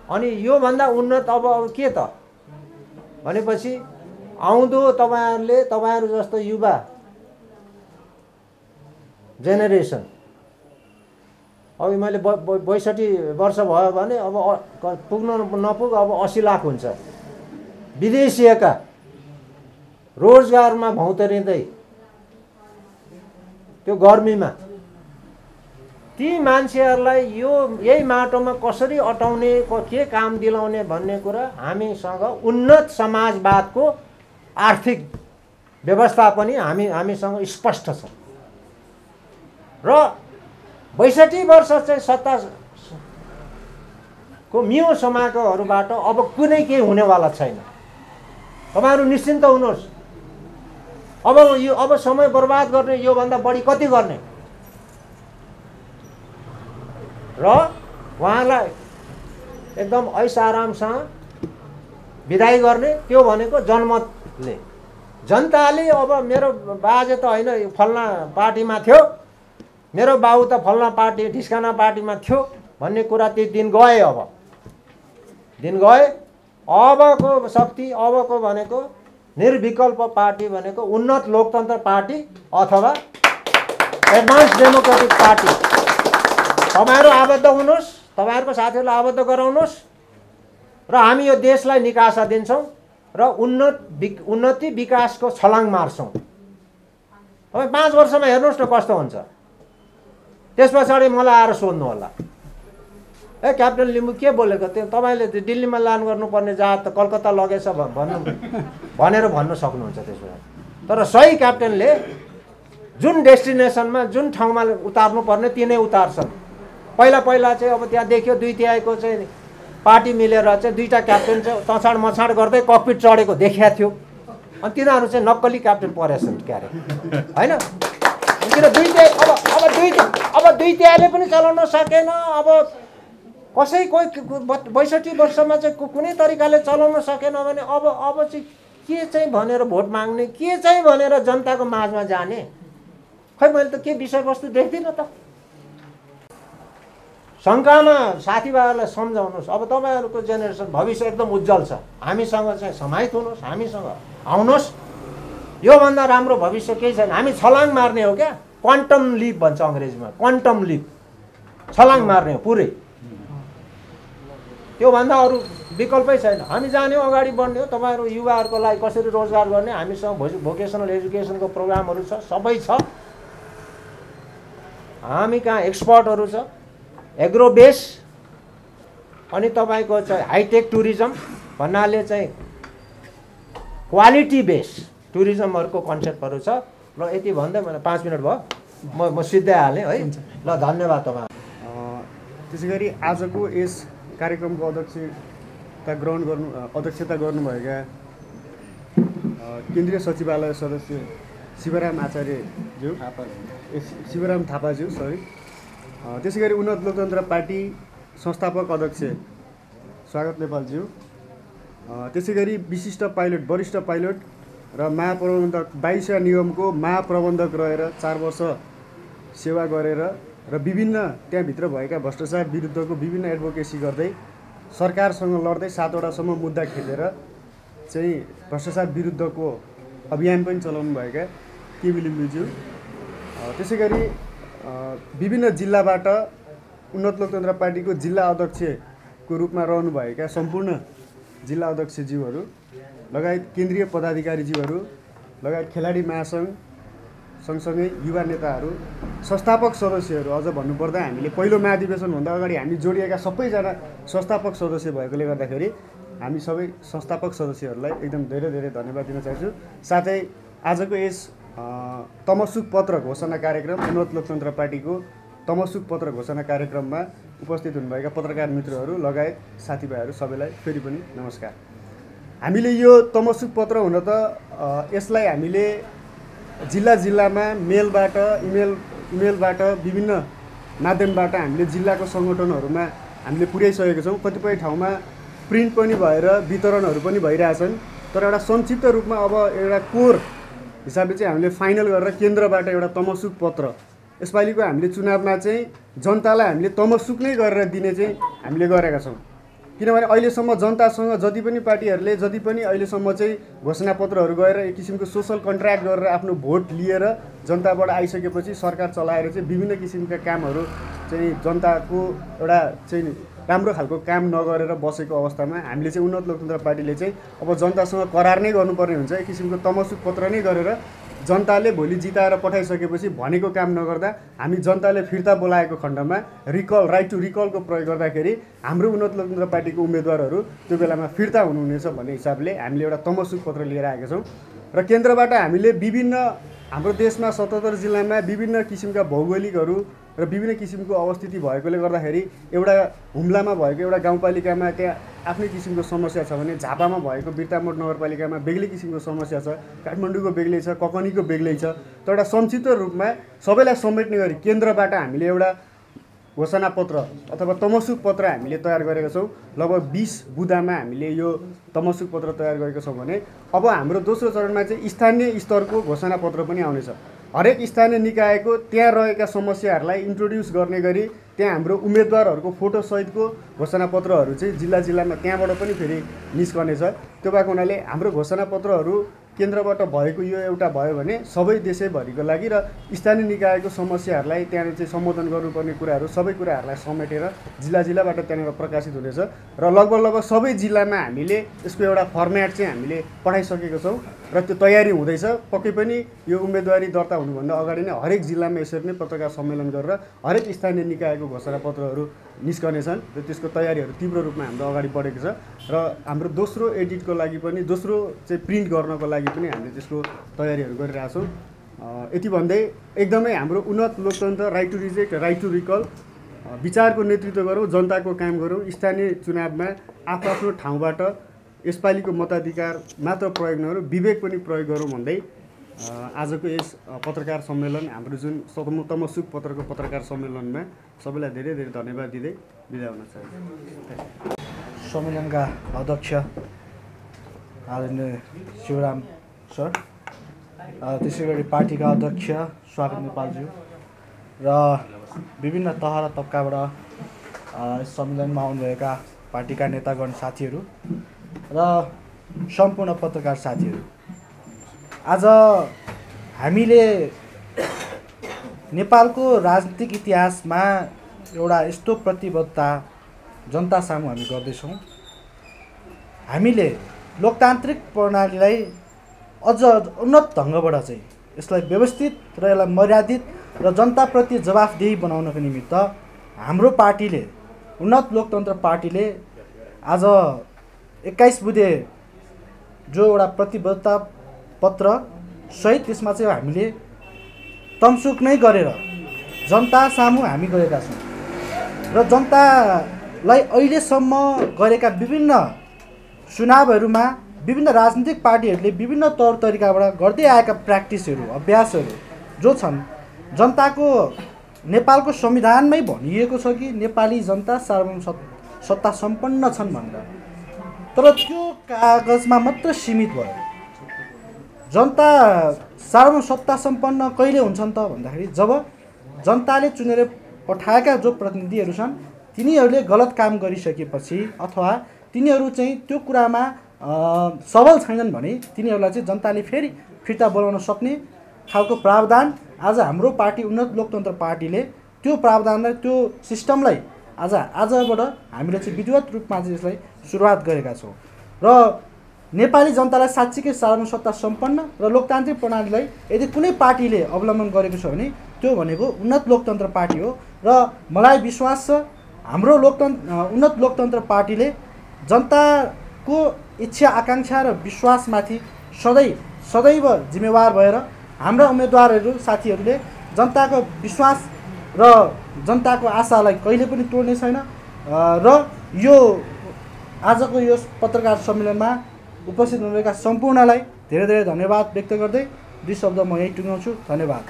S2: अनि योभन्दा उन्नत अब के त भनेपछि आउँदो तपाईँहरू जस्तो युवा जेनेरेसन, अब मैले 62 वर्ष भयो भने अब पुग्न नपुग अब 80 लाख हुन्छ। विदेशीयका रोजगारमा भौँतरिँदै त्यो गर्मीमा ती मान्छेहरूलाई यही माटोमा कसरी अटाउने, के काम दिलाउने भन्ने कुरा हामीसँग उन्नत समाजवादको आर्थिक व्यवस्था पनि हामीसँग स्पष्ट छ। र 62 वर्ष चाहिँ सत्ताको मियो समाएकोहरूबाट अब कुनै केही हुनेवाला छैन। तपाईँहरू निश्चिन्त हुनुहोस्। अब समय बर्बाद गर्ने योभन्दा बढी कति गर्ने र उहाँलाई एकदम ऐस आरामसँग विदाई गर्ने, त्यो भनेको जनमतले। जनताले अब मेरो बाजे त होइन फल्ना पार्टीमा थियो, मेरो बाउ त फल्ना पार्टी ढिस्काना पार्टीमा थियो भन्ने कुरा त्यो दिन गए। अब दिन गए। अबको शक्ति, अबको भनेको निर्विकल्प पार्टी भनेको उन्नत लोकतन्त्र पार्टी अथवा एडभान्स डेमोक्रेटिक पार्टी। तपाईँहरू आबद्ध हुनुहोस्, तपाईँहरूको साथीहरूलाई आबद्ध गराउनुहोस् र हामी यो देशलाई निकासा दिन्छौँ र उन्नति विकासको छलाङ मार्छौँ। तपाईँ 5 वर्षमा हेर्नुहोस् न कस्तो हुन्छ। त्यस पछाडि मलाई आएर सोध्नु होला। ए क्याप्टेन लिम्बू के बोलेको त्यो तपाईँले दिल्लीमा लान गर्नुपर्ने जहाज त कलकत्ता लगेछ भनेर भन्न सक्नुहुन्छ त्यसो भए। तर सही क्याप्टेनले जुन डेस्टिनेसनमा जुन ठाउँमा उतार्नु पर्ने तिनै उतार्छन्। पहिला चाहिँ अब त्यहाँ देखियो 2/3 चाहिँ पार्टी मिलेर चाहिँ 2टा क्याप्टेन चाहिँ तछाड मछाड गर्दै ककपिट चढेको देखिया थियो। अनि तिनीहरू चाहिँ नक्कली क्याप्टेन परेछन् क्यारे होइन। अब 2/3 पनि चलाउन सकेन। अब कसै कोही 62 वर्षमा चाहिँ कुनै तरिकाले चलाउन सकेन भने अब चाहिँ के चाहिँ भनेर भोट माग्ने, के चाहिँ भनेर जनताको माझमा जाने? खै मैले त के विषयवस्तु देख्दिनँ त। शङ्कामा साथीभाइहरूलाई सम्झाउनुहोस्। अब तपाईँहरूको जेनेरेसन भविष्य एकदम उज्जवल छ। हामीसँग चाहिँ समाहित हुनुहोस्, हामीसँग आउनुहोस्। योभन्दा राम्रो भविष्य केही छैन। हामी छलाङ मार्ने हो क्या, क्वान्टम लिप भन्छ अङ्ग्रेजीमा, क्वान्टम लिप, छलाङ मार्ने हो पुरै। त्योभन्दा अरू विकल्पै छैन। हामी जाने हो, अगाडि बढ्ने हो। तपाईँहरू युवाहरूको लागि कसरी रोजगार गर्ने, हामीसँग भोकेसनल एजुकेसनको प्रोग्रामहरू छ, सबै छ। हामी कहाँ एक्सपर्टहरू छ, एग्रो बेस, अनि तपाईँको चाहिँ हाइटेक टुरिज्म भन्नाले चाहिँ क्वालिटी बेस टुरिज्महरूको कन्सेप्टहरू छ। ल यति भन्दै मैले 5 मिनट भयो, म सिधै हालेँ है। ल धन्यवाद तपाईँ।
S3: त्यसै गरी आजको यस कार्यक्रमको अध्यक्षता गर्नुभएका केन्द्रीय सचिवालय सदस्य शिवराम आचार्यज्यू, शिवराम थापाज्यू सरी, त्यसै गरी उन्नत लोकतन्त्र पार्टी संस्थापक अध्यक्ष स्वागत नेपालज्यू, त्यसै गरी विशिष्ट पाइलट, वरिष्ठ पाइलट र महाप्रबन्धक, वायुसेवा निगमको महाप्रबन्धक रहेर 4 वर्ष सेवा गरेर र विभिन्न त्यहाँभित्र भएका भ्रष्टाचार विरुद्धको विभिन्न एडभोकेसी गर्दै सरकारसँग लड्दै 7वटासम्म मुद्दा खेलेर चाहिँ भ्रष्टाचार विरुद्धको अभियान पनि चलाउनुभएका केबी लिम्बूज्यू, त्यसै गरी विभिन्न जिल्लाबाट उन्नत लोकतन्त्र पार्टीको जिल्ला अध्यक्षको रूपमा रहनुभएका सम्पूर्ण जिल्ला अध्यक्षज्यूहरू लगायत केन्द्रीय पदाधिकारीज्यूहरू लगायत खेलाडी महासङ्घ सँगसँगै युवा नेताहरू, संस्थापक सदस्यहरू, अझ भन्नुपर्दा हामीले पहिलो महाधिवेशनभन्दा अगाडि हामी जोडिएका सबैजना संस्थापक सदस्य भएकोले गर्दाखेरि हामी सबै संस्थापक सदस्यहरूलाई एकदम धेरै धेरै धन्यवाद दिन चाहन्छु। साथै आजको यस तमसुक पत्र घोषणा कार्यक्रम, उन्नत लोकतन्त्र पार्टीको तमसुक पत्र घोषणा कार्यक्रममा उपस्थित हुनुभएका पत्रकार मित्रहरू लगायत साथीभाइहरू सबैलाई फेरि पनि नमस्कार। हामीले यो तमसुक पत्र हुन त यसलाई हामीले जिल्लामा मेलबाट, इमेलबाट, विभिन्न माध्यमबाट हामीले जिल्लाको सङ्गठनहरूमा हामीले पुर्याइसकेका छौँ। कतिपय ठाउँमा प्रिन्ट पनि भएर वितरणहरू पनि भइरहेछन्। तर एउटा संक्षिप्त रूपमा अब एउटा कोर हिसाबले चाहिँ हामीले फाइनल गरेर केन्द्रबाट एउटा तमसुक पत्र, यसपालिको हामीले चुनावमा चाहिँ जनतालाई हामीले तमसुक नै गरेर दिने चाहिँ हामीले गरेका छौँ। किनभने अहिलेसम्म जनतासँग जति पनि पार्टीहरूले जति पनि अहिलेसम्म चाहिँ घोषणापत्रहरू गएर एक किसिमको सोसल कन्ट्र्याक्ट गरेर आफ्नो भोट लिएर जनताबाट आइसकेपछि सरकार चलाएर चाहिँ विभिन्न किसिमका कामहरू चाहिँ जनताको एउटा चाहिँ राम्रो खालको काम नगरेर बसेको अवस्थामा हामीले चाहिँ उन्नत लोकतन्त्र पार्टीले चाहिँ अब जनतासँग करार नै गर्नुपर्ने हुन्छ। एक किसिमको तमसुक पत्र नै गरेर जनताले भोलि जिताएर पठाइसकेपछि भनेको काम नगर्दा हामी जनताले फिर्ता बोलाएको खण्डमा रिकल, राइट टु रिकलको प्रयोग गर्दाखेरि हाम्रो उन्नत लोकतन्त्र पार्टीको उम्मेदवारहरू त्यो बेलामा फिर्ता हुनुहुनेछ भन्ने हिसाबले हामीले एउटा तमसुक पत्र लिएर आएका छौँ। र केन्द्रबाट हामीले विभिन्न हाम्रो देशमा 77 जिल्लामा विभिन्न किसिमका भौगोलिकहरू र विभिन्न किसिमको अवस्थिति भएकोले गर्दाखेरि एउटा हुम्लामा भएको एउटा गाउँपालिकामा त्यहाँ आफ्नै किसिमको समस्या छ भने झापामा भएको बिर्तामोड नगरपालिकामा बेग्लै किसिमको समस्या छ, काठमाडौँको बेग्लै छ, ककनीको बेग्लै छ। तर एउटा संक्षिप्त रूपमा सबैलाई समेट्ने गरी केन्द्रबाट हामीले एउटा घोषणापत्र अथवा तमसुक पत्र हामीले तयार गरेका छौँ। लगभग 20 बुँदामा हामीले यो तमसुक पत्र तयार गरेका छौँ भने अब हाम्रो दोस्रो चरणमा चाहिँ स्थानीय स्तरको घोषणापत्र पनि आउनेछ। हरेक स्थानीय निकायको त्यहाँ रहेका समस्याहरूलाई इन्ट्रोड्युस गर्ने गरी त्यहाँ हाम्रो उम्मेदवारहरूको फोटोसहितको घोषणापत्रहरू चाहिँ जिल्लामा त्यहाँबाट पनि फेरि निस्कनेछ। त्यो भएको हुनाले हाम्रो घोषणापत्रहरू केन्द्रबाट भएको यो एउटा भयो भने सबै देशैभरिको लागि र स्थानीय निकायको समस्याहरूलाई त्यहाँनिर चाहिँ सम्बोधन गर्नुपर्ने कुराहरू सबै कुराहरूलाई समेटेर जिल्लाबाट त्यहाँनिर प्रकाशित हुनेछ र लगभग सबै जिल्लामा हामीले यसको एउटा फर्मेट चाहिँ हामीले पठाइसकेको छौँ र त्यो तयारी हुँदैछ। पक्कै पनि यो उम्मेदवारी दर्ता हुनुभन्दा अगाडि नै हरेक जिल्लामा यसरी नै पत्रकार सम्मेलन गरेर हरेक स्थानीय निकायको घोषणापत्रहरू निस्कनेछन् र त्यसको तयारीहरू तीव्र रूपमा हाम्रो अगाडि बढेको छ र हाम्रो दोस्रो एडिटको लागि पनि दोस्रो चाहिँ प्रिन्ट गर्नको लागि पनि हामीले त्यसको तयारीहरू गरिरहेछौँ। यति भन्दै एकदमै हाम्रो उन्नत लोकतन्त्र right to reject right to recall विचारको नेतृत्व गरौँ, जनताको काम गरौँ, स्थानीय चुनावमा आफ्नो ठाउँबाट यसपालिको मताधिकार मात्र प्रयोग नगरौँ विवेक पनि प्रयोग गरौँ भन्दै आजको यस पत्रकार सम्मेलन हाम्रो जुन तमसुक पत्रको पत्रकार सम्मेलनमा सबैलाई धेरै धेरै धन्यवाद दिँदै बिदा हुन चाहन्छु।
S4: सम्मेलनका अध्यक्ष आदरणीय शिवराम सर, त्यसै गरी पार्टीका अध्यक्ष स्वागत नेपालज्यू र विभिन्न तह र तबकाबाट यस सम्मेलनमा आउनुभएका पार्टीका नेतागण साथीहरू र सम्पूर्ण पत्रकार साथीहरू, आज हामीले नेपालको राजनीतिक इतिहासमा एउटा यस्तो प्रतिबद्धता जनता सामु हामी गर्दैछौँ। हामीले लोकतान्त्रिक प्रणालीलाई अझ उन्नत ढङ्गबाट चाहिँ यसलाई व्यवस्थित र यसलाई मर्यादित र जनताप्रति जवाफदेही बनाउनको निमित्त हाम्रो पार्टीले उन्नत लोकतन्त्र पार्टीले आज 21 बुँदे जो एउटा प्रतिबद्धता पत्र सहित त्यसमा चाहिँ हामीले तमसुक नै गरेर जनता सामु हामी गएका छौँ र जनतालाई अहिलेसम्म गरेका विभिन्न चुनावहरूमा विभिन्न राजनीतिक पार्टीहरूले विभिन्न तौर तरिकाबाट गर्दै आएका प्र्याक्टिसहरू अभ्यासहरू जो छन्, जनताको नेपालको संविधानमै भनिएको छ कि नेपाली जनता सार्वभौम सत्ता सम्पन्न छन् भनेर, तर त्यो कागजमा मात्र सीमित भयो। जनता सार्वभौम सत्ता सम्पन्न कहिले हुन्छन् त भन्दाखेरि जब जनताले चुनेर पठाएका जो प्रतिनिधिहरू छन् तिनीहरूले गलत काम गरिसकेपछि अथवा तिनीहरू चाहिँ त्यो कुरामा सबल छैनन् भने तिनीहरूलाई चाहिँ जनताले फेरि फिर्ता बोलाउन सक्ने खालको प्रावधान आज हाम्रो पार्टी उन्नत लोकतन्त्र पार्टीले त्यो प्रावधानलाई त्यो सिस्टमलाई आजबाट हामीले चाहिँ विधिवत रूपमा चाहिँ यसलाई सुरुवात गरेका छौँ र नेपाली जनतालाई साँच्चीकै सार्वभौम सत्ता सम्पन्न र लोकतान्त्रिक प्रणालीलाई यदि कुनै पार्टीले अवलम्बन गरेको छ भने त्यो भनेको उन्नत लोकतन्त्र पार्टी हो र मलाई विश्वास छ हाम्रो उन्नत लोकतन्त्र पार्टीले जनताको इच्छा आकाङ्क्षा र विश्वासमाथि सदैव जिम्मेवार भएर हाम्रा उम्मेदवारहरू साथीहरूले जनताको विश्वास र जनताको आशालाई कहिले पनि तोड्ने छैन र यो आजको यो पत्रकार सम्मेलनमा उपस्थित हुनुभएका सम्पूर्णलाई धेरै धेरै धन्यवाद व्यक्त गर्दै दुई शब्द म यही टुङ्गाउँछु। धन्यवाद।